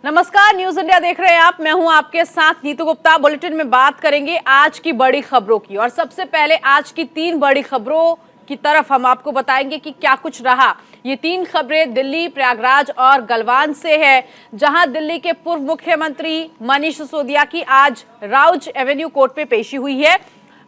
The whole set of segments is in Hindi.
नमस्कार, न्यूज इंडिया देख रहे हैं आप। मैं हूं आपके साथ नीतू गुप्ता। बुलेटिन में बात करेंगे आज की बड़ी खबरों की और सबसे पहले आज की 3 बड़ी खबरों की तरफ हम आपको बताएंगे कि क्या कुछ रहा। ये 3 खबरें दिल्ली, प्रयागराज और गलवान से है, जहां दिल्ली के पूर्व मुख्यमंत्री मनीष सिसोदिया की आज राउज एवेन्यू कोर्ट में पेशी हुई है।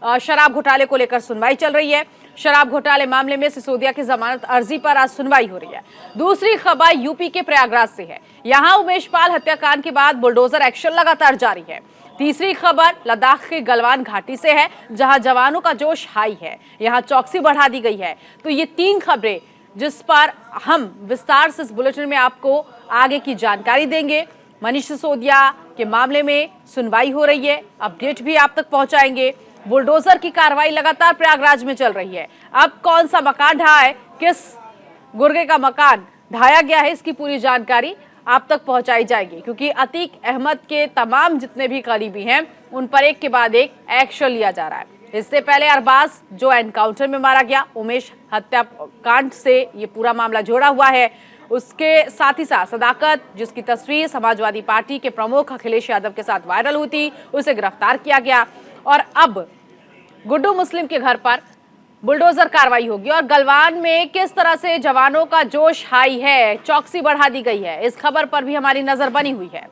शराब घोटाले को लेकर सुनवाई चल रही है। शराब घोटाले मामले में सिसोदिया की जमानत अर्जी पर आज सुनवाई हो रही है। दूसरी खबर यूपी के प्रयागराज से है। यहां उमेश पाल हत्याकांड के बाद बुलडोजर एक्शन लगातार जारी है। तीसरी खबर लद्दाख के गलवान घाटी से है, जहां जवानों का जोश हाई है। यहां चौकसी बढ़ा दी गई है। तो ये 3 खबरें जिस पर हम विस्तार से इस बुलेटिन में आपको आगे की जानकारी देंगे। मनीष सिसोदिया के मामले में सुनवाई हो रही है, अपडेट भी आप तक पहुंचाएंगे। बुलडोजर की कार्रवाई लगातार प्रयागराज में चल रही है। अब कौन सा मकान ढहा है, किस गुर्गे का मकान ढाया गया है, इसकी पूरी जानकारी आप तक पहुंचाई जाएगी, क्योंकि अतीक अहमद के तमाम जितने भी करीबी हैं उन पर एक के बाद एक एक्शन लिया जा रहा है। इससे पहले अरबाज जो एनकाउंटर में मारा गया, उमेश हत्याकांड से ये पूरा मामला जोड़ा हुआ है। उसके साथ ही साथ सदाकत, जिसकी तस्वीर समाजवादी पार्टी के प्रमुख अखिलेश यादव के साथ वायरल हुई थी, उसे गिरफ्तार किया गया। और अब गुड्डू मुस्लिम के घर पर बुलडोजर कार्रवाई होगी। और गलवान में किस तरह से जवानों का जोश हाई है, चौकसी बढ़ा दी गई है, इस खबर पर भी हमारी नजर बनी हुई है।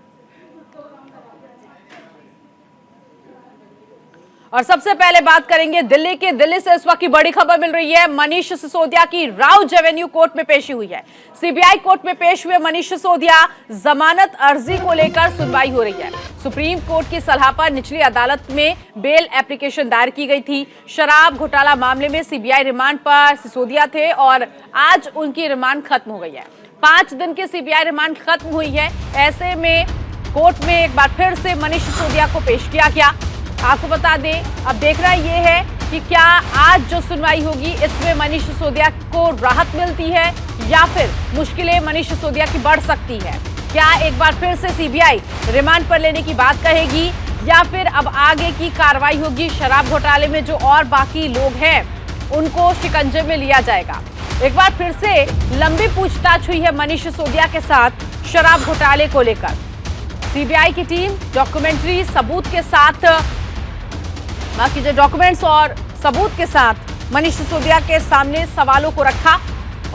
और सबसे पहले बात करेंगे दिल्ली से इस वक्त की बड़ी खबर मिल रही है। मनीष सिसोदिया की राउज एवेन्यू कोर्ट में पेशी हुई है। सीबीआई कोर्ट में पेश हुए मनीष सिसोदिया, जमानत अर्जी को लेकर सुनवाई हो रही है। सुप्रीम कोर्ट की सलाह पर निचली अदालत में बेल एप्लीकेशन दायर की गई थी। शराब घोटाला मामले में सीबीआई रिमांड पर सिसोदिया थे और आज उनकी रिमांड खत्म हो गई है। 5 दिन की सीबीआई रिमांड खत्म हुई है। ऐसे में कोर्ट में एक बार फिर से मनीष सिसोदिया को पेश किया गया। आपको बता दें, अब देखना ये है कि क्या आज जो सुनवाई होगी इसमें मनीष सिसोदिया को राहत मिलती है या फिर मुश्किलें मनीष सिसोदिया की बढ़ सकती है। क्या एक बार फिर से सीबीआई रिमांड पर लेने की बात कहेगी या फिर अब आगे की कार्रवाई होगी। शराब घोटाले में जो और बाकी लोग हैं उनको शिकंजे में लिया जाएगा। एक बार फिर से लंबी पूछताछ हुई है मनीष सिसोदिया के साथ शराब घोटाले को लेकर। सीबीआई की टीम डॉक्यूमेंट्री सबूत के साथ, बाकी जो डॉक्यूमेंट्स और सबूत के साथ मनीष सिसोदिया के सामने सवालों को रखा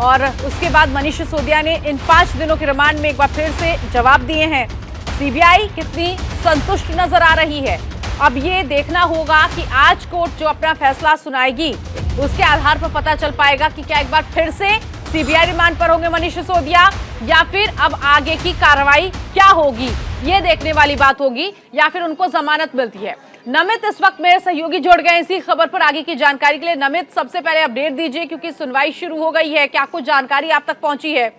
और उसके बाद मनीष सिसोदिया ने इन 5 दिनों के रिमांड में एक बार फिर से जवाब दिए हैं। सीबीआई कितनी संतुष्ट नजर आ रही है, अब ये देखना होगा कि आज कोर्ट जो अपना फैसला सुनाएगी उसके आधार पर पता चल पाएगा कि क्या एक बार फिर से सीबीआई रिमांड पर होंगे मनीष सिसोदिया या फिर अब आगे की कार्रवाई क्या होगी, ये देखने वाली बात होगी, या फिर उनको जमानत मिलती है। नमित इस वक्त मेरे सहयोगी जुड़ गए इसी खबर पर आगे की जानकारी के लिए। नमित, सबसे पहले अपडेट दीजिए, क्योंकि सुनवाई शुरू हो गई है, क्या कुछ जानकारी आप तक पहुंची है?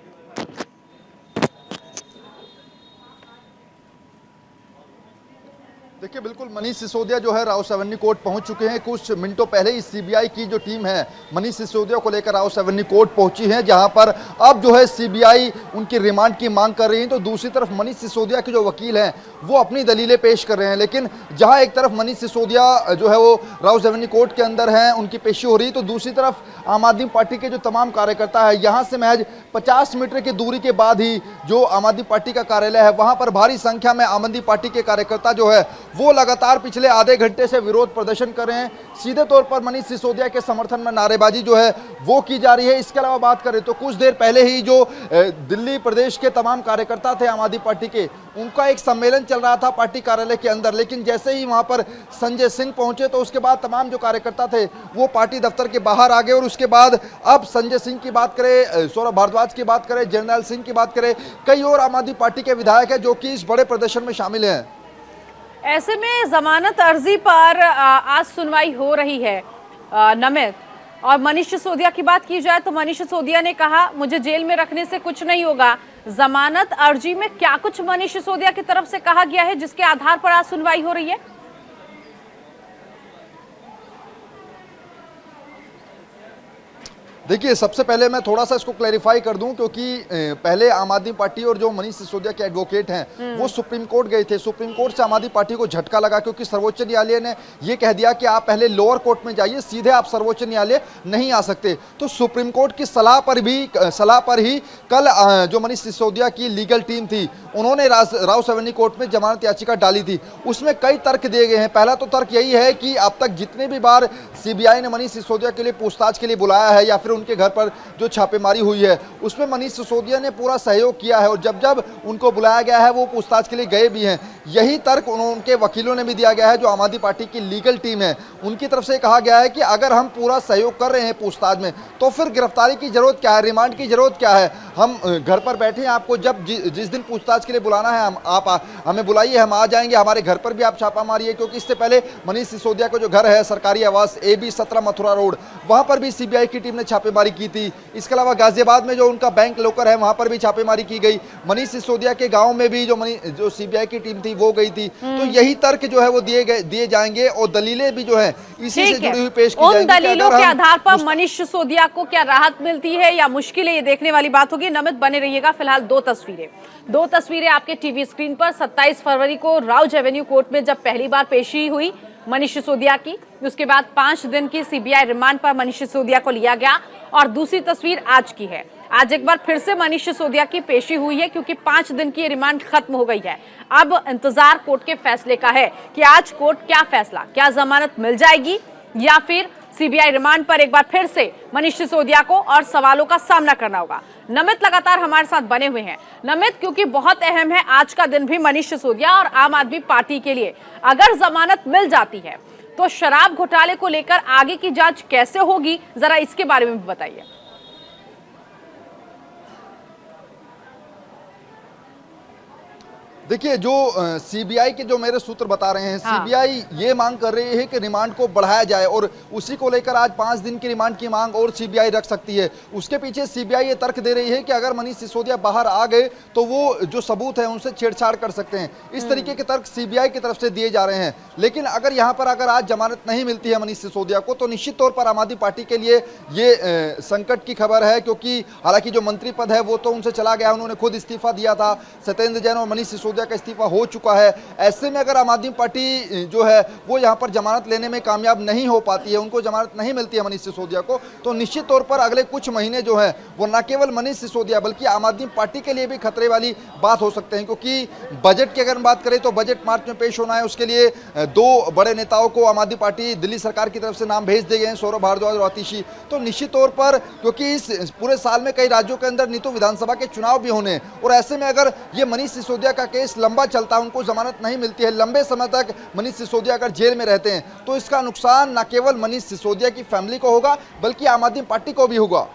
देखिए, बिल्कुल मनीष सिसोदिया जो है राउस एवेन्यू कोर्ट पहुंच चुके हैं। कुछ मिनटों पहले ही सीबीआई की जो टीम है मनीष सिसोदिया को लेकर राउस एवेन्यू कोर्ट पहुंची है, जहां पर अब जो है सीबीआई उनकी रिमांड की मांग कर रही है। तो दूसरी तरफ मनीष सिसोदिया के जो वकील हैं वो अपनी दलीलें पेश कर रहे हैं। लेकिन जहां एक तरफ मनीष सिसोदिया जो है वो राउस एवेन्यू कोर्ट के अंदर हैं, उनकी पेशी हो रही है, तो दूसरी तरफ आम आदमी पार्टी के जो तमाम कार्यकर्ता है, यहाँ से महज 50 मीटर की दूरी के बाद ही जो आम आदमी पार्टी का कार्यालय है, वहाँ पर भारी संख्या में आम आदमी पार्टी के कार्यकर्ता जो है वो लगातार पिछले आधे घंटे से विरोध प्रदर्शन कर रहे हैं। सीधे तौर पर मनीष सिसोदिया के समर्थन में नारेबाजी जो है वो की जा रही है। इसके अलावा बात करें तो कुछ देर पहले ही जो दिल्ली प्रदेश के तमाम कार्यकर्ता थे आम आदमी पार्टी के, उनका एक सम्मेलन चल रहा था पार्टी कार्यालय के अंदर। लेकिन जैसे ही वहां पर संजय सिंह पहुंचे तो उसके बाद तमाम जो कार्यकर्ता थे वो पार्टी दफ्तर के बाहर आ गए। और उसके बाद अब संजय सिंह की बात करें, सौरभ भारद्वाज की बात करें, जर्नैल सिंह की बात करें, कई और आम आदमी पार्टी के विधायक है जो कि इस बड़े प्रदर्शन में शामिल हैं। ऐसे में जमानत अर्जी पर आज सुनवाई हो रही है नमित। और मनीष सिसोदिया की बात की जाए तो मनीष सिसोदिया ने कहा मुझे जेल में रखने से कुछ नहीं होगा। जमानत अर्जी में क्या कुछ मनीष सिसोदिया की तरफ से कहा गया है जिसके आधार पर आज सुनवाई हो रही है? देखिए, सबसे पहले मैं थोड़ा सा इसको क्लैरिफाई कर दूं, क्योंकि पहले आम आदमी पार्टी और जो मनीष सिसोदिया के एडवोकेट हैं वो सुप्रीम कोर्ट गए थे। सुप्रीम कोर्ट से आम आदमी पार्टी को झटका लगा, क्योंकि सर्वोच्च न्यायालय ने ये कह दिया कि आप पहले लोअर कोर्ट में जाइए, सीधे आप सर्वोच्च न्यायालय नहीं आ सकते। तो सुप्रीम कोर्ट की सलाह पर ही कल जो मनीष सिसोदिया की लीगल टीम थी उन्होंने राव सैवनी कोर्ट में जमानत याचिका डाली थी। उसमें कई तर्क दिए गए हैं। पहला तो तर्क यही है कि अब तक जितने भी बार सीबीआई ने मनीष सिसोदिया के लिए पूछताछ के लिए बुलाया है या फिर उनके घर पर जो छापेमारी हुई है उसमें मनीष सिसोदिया ने पूरा सहयोग किया है, और जब जब उनको बुलाया गया है वो पूछताछ के लिए गए भी हैं। यही तर्क उनके वकीलों ने भी दिया गया है। जो आम आदमी पार्टी की लीगल टीम है उनकी तरफ से कहा गया है कि अगर हम पूरा सहयोग कर रहे हैं पूछताछ में तो फिर गिरफ्तारी की जरूरत क्या है, रिमांड की जरूरत क्या है। हम घर पर बैठे हैं, आपको जब जिस दिन पूछताछ के लिए बुलाना है आप हमें बुलाइए, हम आ जाएंगे। हमारे घर पर भी आप छापा मारिए, क्योंकि इससे पहले मनीष सिसोदिया का जो घर है सरकारी आवास AB 17 मथुरा रोड, वहां पर भी सीबीआई की टीम ने छापेमारी की थी। इसके अलावा गाजियाबाद में जो उनका बैंक लॉकर है वहां पर भी छापेमारी की गई। मनीष सिसोदिया के गांव में भी जो सीबीआई की टीम थी वो गई थी। तो यही तर्क जो है वो दिए जाएंगे, और दलीलें भी जो है इसी से जुड़ी हुई पेश की जाएंगी। उन दलीलों के आधार पर मनीष सिसोदिया को क्या राहत मिलती है या मुश्किल है, ये देखने वाली बात होगी। नमित बने रहिएगा। फिलहाल दो तस्वीरें आपके टीवी स्क्रीन पर। 27 फरवरी को राउज एवेन्यू कोर्ट में जब पहली बार पेशी हुई मनीष सिसोदिया की, उसके बाद 5 दिन की सीबीआई रिमांड पर मनीष सिसोदिया को लिया गया। और दूसरी तस्वीर आज की है। आज एक बार फिर से मनीष सिसोदिया की पेशी हुई है, क्योंकि 5 दिन की रिमांड खत्म हो गई है। अब इंतजार कोर्ट के फैसले का है कि आज कोर्ट क्या फैसला, क्या जमानत मिल जाएगी या फिर सीबीआई रिमांड पर एक बार फिर से मनीष सिसोदिया को और सवालों का सामना करना होगा। नमित लगातार हमारे साथ बने हुए हैं। नमित, क्योंकि बहुत अहम है आज का दिन भी मनीष सिसोदिया और आम आदमी पार्टी के लिए। अगर जमानत मिल जाती है तो शराब घोटाले को लेकर आगे की जांच कैसे होगी, जरा इसके बारे में भी बताइए। देखिए, जो सीबीआई के जो मेरे सूत्र बता रहे हैं, सीबीआई ये मांग कर रही है कि रिमांड को बढ़ाया जाए, और उसी को लेकर आज 5 दिन की रिमांड की मांग और सीबीआई रख सकती है। उसके पीछे सीबीआई ये तर्क दे रही है कि अगर मनीष सिसोदिया बाहर आ गए तो वो जो सबूत है उनसे छेड़छाड़ कर सकते हैं। इस तरीके के तर्क सीबीआई की तरफ से दिए जा रहे हैं। लेकिन अगर यहाँ पर अगर आज जमानत नहीं मिलती है मनीष सिसोदिया को, तो निश्चित तौर पर आम आदमी पार्टी के लिए ये संकट की खबर है, क्योंकि हालांकि जो मंत्री पद है वो तो उनसे चला गया, उन्होंने खुद इस्तीफा दिया था। सत्येंद्र जैन और मनीष सिसोदिया का इस्तीफा हो चुका है। ऐसे में अगर आम आदमी पार्टी जो है वो यहां पर जमानत लेने में कामयाब नहीं हो पाती है, उनको जमानत नहीं मिलती है मनीष सिसोदिया को, तो निश्चित तौर पर अगले कुछ महीने जो है वो न केवल मनीष सिसोदिया बल्कि आम आदमी पार्टी के लिए भी खतरे वाली बात हो सकते हैं। क्योंकि बजट की अगर बात करें तो बजट मार्च में पेश होना है, उसके लिए 2 बड़े नेताओं को आम आदमी पार्टी दिल्ली सरकार की तरफ से नाम भेज दिए गए हैं, सौरभ भारद्वाज और आतिशी। तो निश्चित तौर पर क्योंकि इस पूरे साल में कई राज्यों के अंदर नीतू विधानसभा के चुनाव भी होने, और ऐसे में अगर ये मनीष सिसोदिया का केस लंबा चलता है, उनको जमानत नहीं मिलती है, लंबे समय तक मनीष सिसोदिया अगर जेल में रहते हैं, तो इसका नुकसान न केवल मनीष सिसोदिया की फैमिली को होगा बल्कि आम आदमी पार्टी को भी होगा।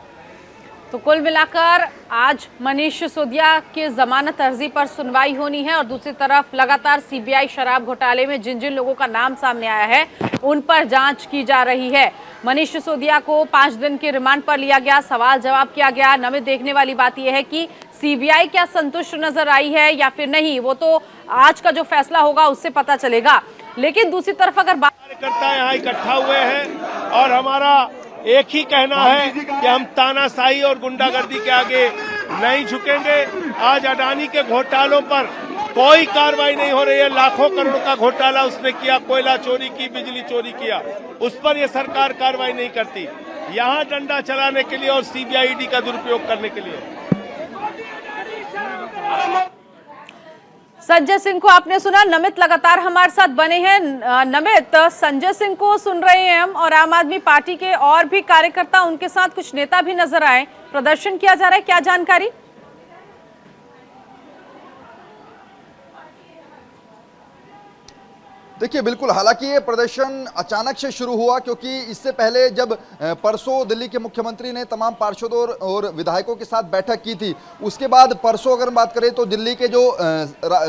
तो कुल मिलाकर आज मनीष सिसोदिया की जमानत अर्जी पर सुनवाई होनी है, और दूसरी तरफ लगातार सीबीआई शराब घोटाले में जिन जिन लोगों का नाम सामने आया है उन पर जांच की जा रही है। मनीष सिसोदिया को 5 दिन के रिमांड पर लिया गया, सवाल जवाब किया गया। नमित, देखने वाली बात यह है कि सीबीआई क्या संतुष्ट नजर आई है या फिर नहीं, वो तो आज का जो फैसला होगा उससे पता चलेगा। लेकिन दूसरी तरफ अगर बात कार्यकर्ता यहाँ इकट्ठा हुए हैं और हमारा एक ही कहना है कि हम तानाशाही और गुंडागर्दी के आगे नहीं झुकेंगे। आज अडानी के घोटालों पर कोई कार्रवाई नहीं हो रही है। लाखों करोड़ का घोटाला उसने किया, कोयला चोरी की, बिजली चोरी किया, उस पर यह सरकार कार्रवाई नहीं करती। यहाँ डंडा चलाने के लिए और सीबीआई ईडी का दुरुपयोग करने के लिए। संजय सिंह को आपने सुना। नमित लगातार हमारे साथ बने हैं। नमित, संजय सिंह को सुन रहे हैं हम, और आम आदमी पार्टी के और भी कार्यकर्ता, उनके साथ कुछ नेता भी नजर आए, प्रदर्शन किया जा रहा है, क्या जानकारी? देखिए, बिल्कुल, हालांकि ये प्रदर्शन अचानक से शुरू हुआ, क्योंकि इससे पहले जब परसों दिल्ली के मुख्यमंत्री ने तमाम पार्षदों और विधायकों के साथ बैठक की थी, उसके बाद परसों अगर बात करें तो दिल्ली के जो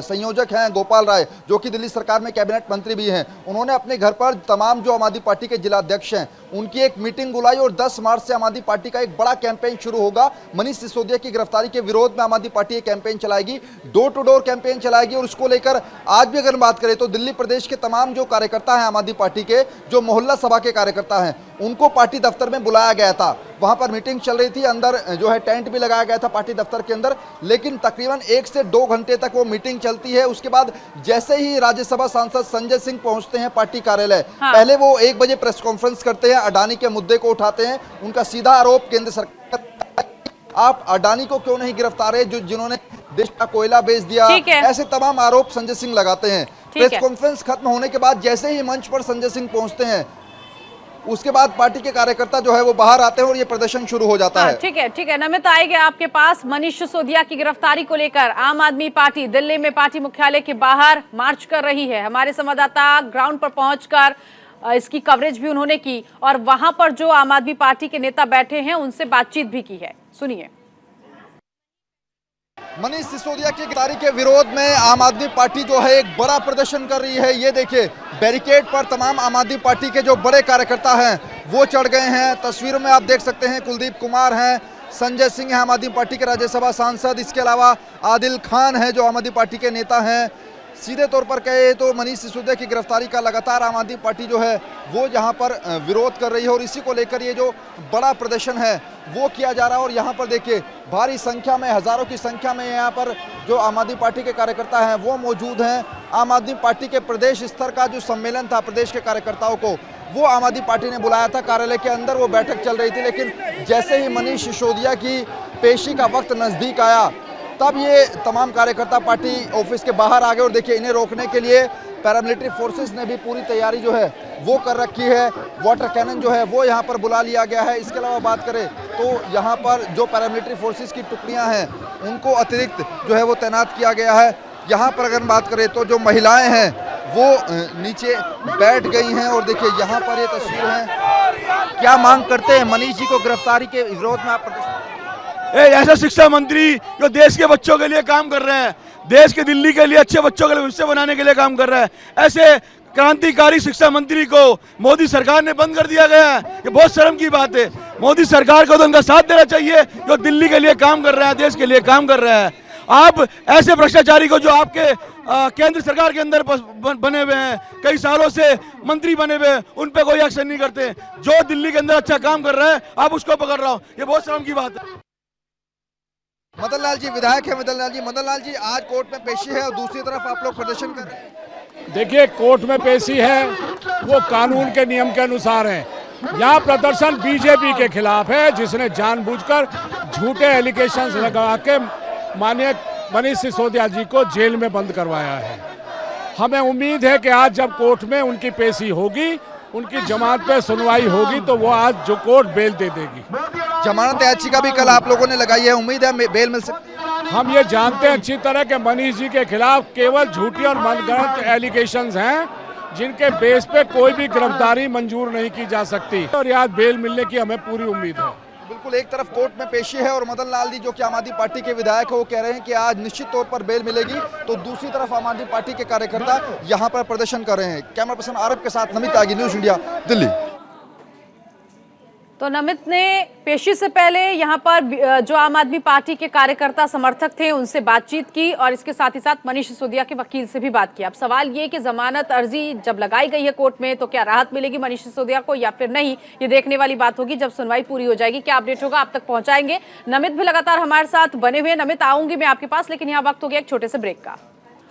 संयोजक हैं गोपाल राय, जो कि दिल्ली सरकार में कैबिनेट मंत्री भी हैं, उन्होंने अपने घर पर तमाम जो आम आदमी पार्टी के जिलाध्यक्ष हैं उनकी एक मीटिंग बुलाई, और 10 मार्च से आम आदमी पार्टी का एक बड़ा कैंपेन शुरू होगा। मनीष सिसोदिया की गिरफ्तारी के विरोध में आम आदमी पार्टी एक कैंपेन चलाएगी, डोर टू डोर कैंपेन चलाएगी। और उसको लेकर आज भी अगर बात करें तो दिल्ली प्रदेश के तमाम जो कार्यकर्ता हैं आम आदमी पार्टी के, जो मोहल्ला सभा के कार्यकर्ता हैं, उनको पार्टी दफ्तर में बुलाया गया था। वहां पर मीटिंग चल रही थी, अंदर जो है टेंट भी लगाया गया था पार्टी दफ्तर के अंदर, लेकिन तकरीबन 1 से 2 घंटे तक वो मीटिंग चलती है। उसके बाद जैसे ही राज्यसभा सांसद संजय सिंह पहुंचते हैं पार्टी कार्यालय, पहले वो 1 बजे प्रेस कॉन्फ्रेंस करते हैं, अडानी के मुद्दे को उठाते हैं। उनका सीधा आरोप केंद्र सरकार, आप अडानी को क्यों नहीं गिरफ्तार है, जिन्होंने देश का कोयला बेच दिया, ऐसे तमाम आरोप संजय सिंह लगाते हैं। प्रेस कॉन्फ्रेंस खत्म होने के बाद जैसे ही मंच पर संजय सिंह पहुंचते हैं, उसके बाद पार्टी के कार्यकर्ता जो है वो बाहर आते हैं और ये प्रदर्शन शुरू हो जाता है। ठीक है नमित, आएंगे आपके पास। मनीष सिसोदिया की गिरफ्तारी को लेकर आम आदमी पार्टी दिल्ली में पार्टी मुख्यालय के बाहर मार्च कर रही है। हमारे संवाददाता ग्राउंड पर पहुंचकर इसकी कवरेज भी उन्होंने की और वहां पर जो आम आदमी पार्टी के नेता बैठे हैं उनसे बातचीत भी की है। सुनिए। मनीष सिसोदिया की गिरफ्तारी के विरोध में आम आदमी पार्टी जो है एक बड़ा प्रदर्शन कर रही है। ये देखिए, बैरिकेड पर तमाम आम आदमी पार्टी के जो बड़े कार्यकर्ता हैं वो चढ़ गए हैं। तस्वीरों में आप देख सकते हैं कुलदीप कुमार हैं, संजय सिंह है आम आदमी पार्टी के राज्यसभा सांसद, इसके अलावा आदिल खान है जो आम आदमी पार्टी के नेता हैं। सीधे तौर पर कहे तो मनीष सिसोदिया की गिरफ्तारी का लगातार आम आदमी पार्टी जो है वो यहाँ पर विरोध कर रही है और इसी को लेकर ये जो बड़ा प्रदर्शन है वो किया जा रहा है। और यहाँ पर देखिए भारी संख्या में, हजारों की संख्या में यहाँ पर जो आम आदमी पार्टी के कार्यकर्ता हैं वो मौजूद हैं। आम आदमी पार्टी के प्रदेश स्तर का जो सम्मेलन था प्रदेश के कार्यकर्ताओं को, वो आम आदमी पार्टी ने बुलाया था कार्यालय के अंदर, वो बैठक चल रही थी। लेकिन जैसे ही मनीष सिसोदिया की पेशी का वक्त नज़दीक आया तब ये तमाम कार्यकर्ता पार्टी ऑफिस के बाहर आ गए। और देखिए, इन्हें रोकने के लिए पैरामिलिट्री फोर्सेस ने भी पूरी तैयारी जो है वो कर रखी है। वाटर कैनन जो है वो यहाँ पर बुला लिया गया है। इसके अलावा बात करें तो यहाँ पर जो पैरामिलिट्री फोर्सेस की टुकड़ियाँ हैं उनको अतिरिक्त जो है वो तैनात किया गया है। यहाँ पर अगर बात करें तो जो महिलाएं हैं वो नीचे बैठ गई हैं। और देखिए यहाँ पर ये तस्वीर है। क्या मांग करते हैं मनीष जी को गिरफ्तारी के विरोध में आप? ऐसा शिक्षा मंत्री जो देश के बच्चों के लिए काम कर रहे हैं, देश के दिल्ली के लिए अच्छे बच्चों के लिए भविष्य बनाने के लिए काम कर रहा है, ऐसे क्रांतिकारी शिक्षा मंत्री को मोदी सरकार ने बंद कर दिया गया है। ये बहुत शर्म की बात है। मोदी सरकार को तो उनका साथ देना चाहिए जो दिल्ली के लिए काम कर रहा है, देश के लिए काम कर रहा है। आप ऐसे भ्रष्टाचारी को जो आपके केंद्र सरकार के अंदर बने हुए हैं, कई सालों से मंत्री बने हुए हैं, उन पे कोई एक्शन नहीं करते। जो दिल्ली के अंदर अच्छा काम कर रहा है आप उसको पकड़ रहा हो, ये बहुत शर्म की बात है। मदन लाल जी विधायक है। मदन लाल जी आज कोर्ट में पेशी है और दूसरी तरफ आप लोग प्रदर्शन कर रहे हैं। देखिए, कोर्ट में पेशी है वो कानून के नियम के अनुसार है। यहाँ प्रदर्शन बीजेपी के खिलाफ है जिसने जानबूझकर झूठे एलिगेशंस लगा के माननीय मनीष सिसोदिया जी को जेल में बंद करवाया है। हमें उम्मीद है कि आज जब कोर्ट में उनकी पेशी होगी, उनकी जमानत पे सुनवाई होगी तो वो आज जो कोर्ट बेल दे देगी। जमानत याचिका भी कल आप लोगों ने लगाई है, उम्मीद है बेल मिल सकती है? हम ये जानते हैं अच्छी तरह कि मनीष जी के खिलाफ केवल झूठी और मनगढ़ंत एलिगेशंस हैं जिनके बेस पे कोई भी गिरफ्तारी मंजूर नहीं की जा सकती और आज बेल मिलने की हमें पूरी उम्मीद है। बिल्कुल, एक तरफ कोर्ट में पेशी है और मदन लाल जी जो कि आम आदमी पार्टी के विधायक है वो कह रहे हैं कि आज निश्चित तौर पर बेल मिलेगी, तो दूसरी तरफ आम आदमी पार्टी के कार्यकर्ता यहां पर प्रदर्शन कर रहे हैं। कैमरा पर्सन आरब के साथ नमित त्यागी, न्यूज़ इंडिया, दिल्ली। तो नमित ने पेशी से पहले यहाँ पर जो आम आदमी पार्टी के कार्यकर्ता समर्थक थे उनसे बातचीत की और इसके साथ ही साथ मनीष सिसोदिया के वकील से भी बात की। अब सवाल ये कि जमानत अर्जी जब लगाई गई है कोर्ट में तो क्या राहत मिलेगी मनीष सिसोदिया को या फिर नहीं, ये देखने वाली बात होगी जब सुनवाई पूरी हो जाएगी। क्या अपडेट होगा आप तक पहुंचाएंगे। नमित भी लगातार हमारे साथ बने हुए। नमित, आऊंगी मैं आपके पास, लेकिन यहाँ वक्त हो गया एक छोटे से ब्रेक का।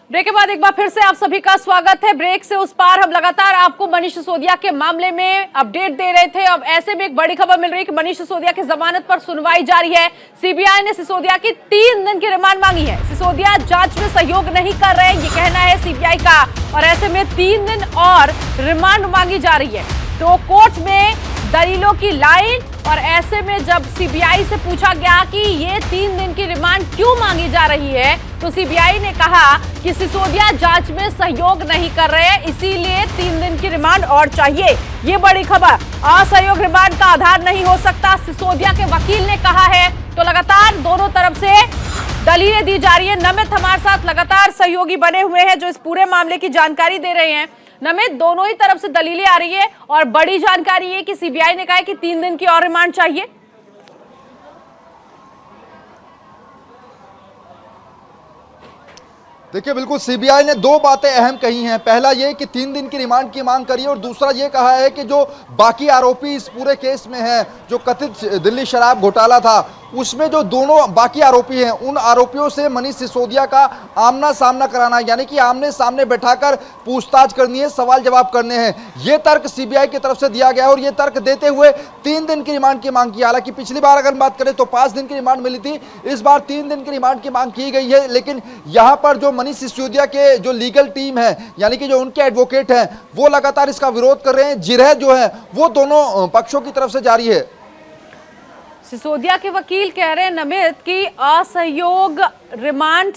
ब्रेक के बाद एक बार फिर से आप सभी का स्वागत है। ब्रेक से उस पार हम लगातार आपको मनीष सिसोदिया के मामले में अपडेट दे रहे थे। अब ऐसे में एक बड़ी खबर मिल रही है कि मनीष सिसोदिया की जमानत पर सुनवाई जारी है। सीबीआई ने सिसोदिया की 3 दिन की रिमांड मांगी है। सिसोदिया जांच में सहयोग नहीं कर रहे, ये कहना है सीबीआई का, और ऐसे में 3 दिन और रिमांड मांगी जा रही है। तो कोर्ट में दलीलों की लाइन, और ऐसे में जब सीबीआई से पूछा गया कि ये 3 दिन की रिमांड क्यों मांगी जा रही है, तो सीबीआई ने कहा कि सिसोदिया जांच में सहयोग नहीं कर रहे हैं, इसीलिए 3 दिन की रिमांड और चाहिए। ये बड़ी खबर, असहयोग रिमांड का आधार नहीं हो सकता, सिसोदिया के वकील ने कहा है। तो लगातार दोनों तरफ से दलीलें दी जा रही है। नमित हमारे साथ लगातार सहयोगी बने हुए हैं जो इस पूरे मामले की जानकारी दे रहे हैं। नमित, दोनों ही तरफ से दलीलें आ रही है और बड़ी जानकारी है कि सीबीआई ने कहा है कि 3 दिन की और रिमांड चाहिए। देखिए बिल्कुल सीबीआई ने दो बातें अहम कही हैं। पहला ये कि 3 दिन की रिमांड की मांग करी है और दूसरा ये कहा है कि जो बाकी आरोपी इस पूरे केस में हैं, जो कथित दिल्ली शराब घोटाला था, उसमें जो दोनों बाकी आरोपी हैं, उन आरोपियों से मनीष सिसोदिया का आमना सामना कराना, यानी कि आमने सामने बैठाकर पूछताछ करनी है, सवाल जवाब करने हैं। ये तर्क सीबीआई की तरफ से दिया गया और ये तर्क देते हुए 3 दिन की रिमांड की मांग की। हालांकि पिछली बार अगर बात करें तो 5 दिन की रिमांड मिली थी, इस बार 3 दिन की रिमांड की मांग की गई है। लेकिन यहां पर जो मनीष सिसोदिया के जो लीगल टीम है, यानी कि जो उनके एडवोकेट हैं, वो लगातार इसका विरोध कर रहे हैं। जिरह जो है वो दोनों पक्षों की तरफ से जारी है। सिसोदिया के वकील कह रहे हैं नमित कि असहयोग रिमांड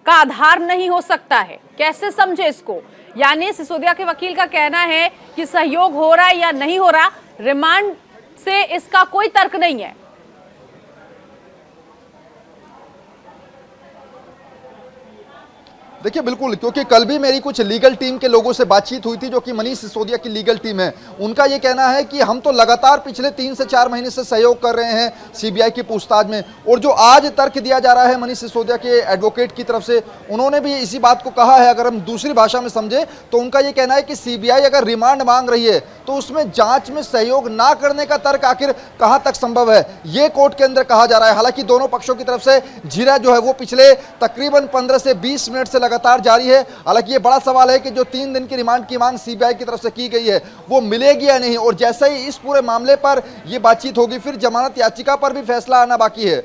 का आधार नहीं हो सकता है। कैसे समझे इसको? यानी सिसोदिया के वकील का कहना है कि सहयोग हो रहा है या नहीं हो रहा, रिमांड से इसका कोई तर्क नहीं है। देखिए बिल्कुल, क्योंकि कल भी मेरी कुछ लीगल टीम के लोगों से बातचीत हुई थी, जो कि मनीष सिसोदिया की लीगल टीम है। उनका ये कहना है कि हम तो लगातार पिछले 3 से 4 महीने से सहयोग कर रहे हैं सीबीआई की पूछताछ में, और जो आज तर्क दिया जा रहा है मनीष सिसोदिया के एडवोकेट की तरफ से, उन्होंने भी इसी बात को कहा है। अगर हम दूसरी भाषा में समझे तो उनका ये कहना है कि सीबीआई अगर रिमांड मांग रही है तो उसमें जांच में सहयोग ना करने का तर्क आखिर कहां तक संभव है, ये कोर्ट के अंदर कहा जा रहा है। हालांकि दोनों पक्षों की तरफ से जिरह जो है वो पिछले तकरीबन 15 से 20 मिनट से लगातार जारी है। हालांकि ये बड़ा सवाल है कि जो 3 दिन की रिमांड की मांग सीबीआई की तरफ से की गई है वो मिलेगी या नहीं, और जैसे ही इस पूरे मामले पर ये बातचीत होगी फिर जमानत याचिका पर भी फैसला आना बाकी है।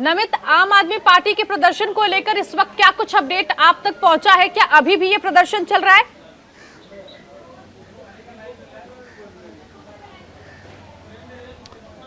नमित, आम आदमी पार्टी के प्रदर्शन को लेकर इस वक्त क्या कुछ अपडेट आप तक पहुंचा है? क्या अभी भी ये प्रदर्शन चल रहा है?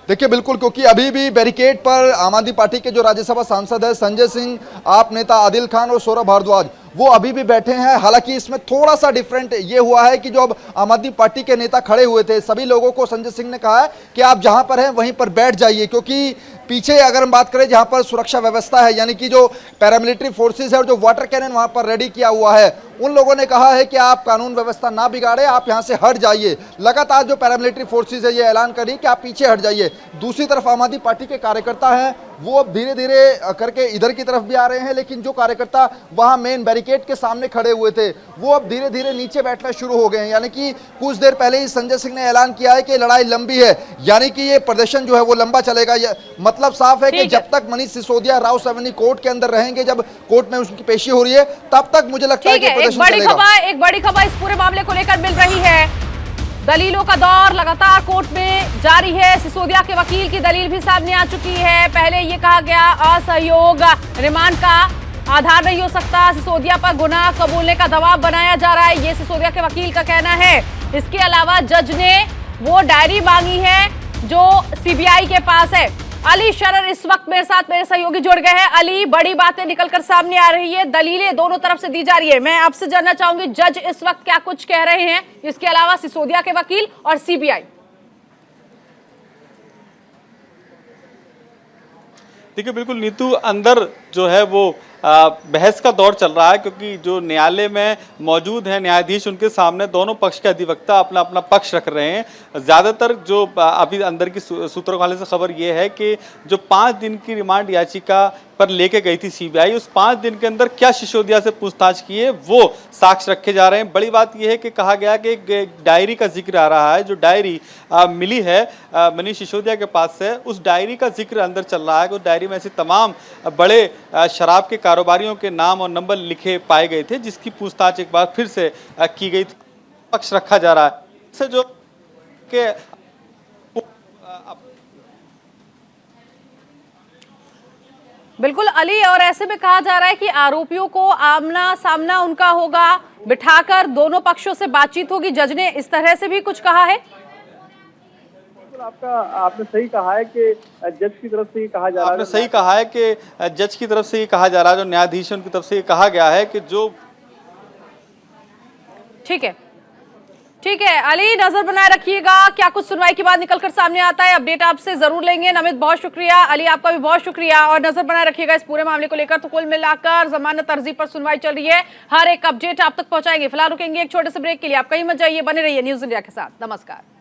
देखिए बिल्कुल, क्योंकि अभी भी बैरिकेड पर आम आदमी पार्टी के जो राज्यसभा सांसद है संजय सिंह, आप नेता आदिल खान और सौरभ भारद्वाज, वो अभी भी बैठे हैं। हालांकि इसमें थोड़ा सा डिफरेंट ये हुआ है कि जो अब आम आदमी पार्टी के नेता खड़े हुए थे, सभी लोगों को संजय सिंह ने कहा है कि आप जहां पर हैं वहीं पर बैठ जाइए, क्योंकि पीछे अगर हम बात करें जहां पर सुरक्षा व्यवस्था है, यानी कि जो पैरामिलिट्री फोर्सेस है और जो वाटर कैनन वहां पर रेडी किया हुआ है, उन लोगों ने कहा है कि आप कानून व्यवस्था ना बिगाड़े, आप यहां से हट जाइए। लगातार जो पैरामिलिट्री फोर्सेस है ये ऐलान कर रही है कि आप पीछे हट जाइए। दूसरी तरफ आम आदमी पार्टी के कार्यकर्ता हैं, वो अब धीरे धीरे करके इधर की तरफ भी आ रहे हैं, लेकिन जो कार्यकर्ता वहां मेन बैरिकेड के सामने खड़े हुए थे वो अब धीरे धीरे नीचे बैठना शुरू हो गए हैं। यानी कि कुछ देर पहले ही संजय सिंह ने ऐलान किया है कि लड़ाई लंबी है, यानी कि ये प्रदर्शन जो है वो लंबा चलेगा। मतलब साफ है कि जब तक मनीष सिसोदिया राव 7 कोर्ट के अंदर रहेंगे, जब कोर्ट में उसकी पेशी हो रही है, तब तक मुझे लगता है कि प्रदर्शन चलेगा। एक बड़ी खबर इस पूरे मामले को लेकर मिल रही है। दलीलों का दौर लगातार कोर्ट में जारी है। सिसोदिया के वकील की दलील भी सामने आ चुकी है। पहले ये कहा गया असहयोग रिमांड का आधार नहीं हो सकता, सिसोदिया पर गुनाह कबूलने का दबाव बनाया जा रहा है, ये सिसोदिया के वकील का कहना है। इसके अलावा जज ने वो डायरी मांगी है जो सीबीआई के पास है। अली शरर इस वक्त मेरे साथ मेरे सहयोगी जुड़ गए हैं। अली, बड़ी बातें निकलकर सामने आ रही है, दलीलें दोनों तरफ से दी जा रही है। मैं आपसे जानना चाहूंगी जज इस वक्त क्या कुछ कह रहे हैं, इसके अलावा सिसोदिया के वकील और सीबीआई। देखिए बिल्कुल नीतू, अंदर जो है वो बहस का दौर चल रहा है, क्योंकि जो न्यायालय में मौजूद हैं न्यायाधीश, उनके सामने दोनों पक्ष के अधिवक्ता अपना अपना पक्ष रख रहे हैं। ज़्यादातर जो अभी अंदर की सूत्रों वाले से खबर ये है कि जो 5 दिन की रिमांड याचिका पर लेके गई थी सीबीआई, उस 5 दिन के अंदर क्या सिसोदिया से पूछताछ की है वो साक्ष्य रखे जा रहे हैं। बड़ी बात यह है कि कहा गया कि एक डायरी का जिक्र आ रहा है, जो डायरी मिली है मनीष सिसोदिया के पास से, उस डायरी का जिक्र अंदर चल रहा है। उस डायरी में ऐसे तमाम बड़े शराब के कारोबारियों के नाम और नंबर लिखे पाए गए थे, जिसकी पूछताछ एक बार फिर से की गई थी। पक्ष रखा जा रहा है से जो कि बिल्कुल अली, और ऐसे में कहा जा रहा है कि आरोपियों को आमना सामना उनका होगा, बिठाकर दोनों पक्षों से बातचीत होगी। जज ने इस तरह से भी कुछ कहा है। आपने सही कहा है कि जज की तरफ से ये कहा जा रहा है। आपने सही कहा है कि जज की तरफ से ये कहा जा रहा है, जो न्यायाधीश उनकी तरफ से ये कहा गया है कि जो ठीक है अली, नजर बनाए रखिएगा क्या कुछ सुनवाई के बाद निकलकर सामने आता है, अपडेट आपसे जरूर लेंगे। नमित, बहुत शुक्रिया। अली, आपका भी बहुत शुक्रिया, और नजर बनाए रखिएगा इस पूरे मामले को लेकर। तो कुल मिलाकर जमानत अर्जी पर सुनवाई चल रही है, हर एक अपडेट आप तक पहुंचाएंगे। फिलहाल रुकेंगे एक छोटे से ब्रेक के लिए, आप कहीं मत जाइए, बने रहिए न्यूज़ इंडिया के साथ। नमस्कार।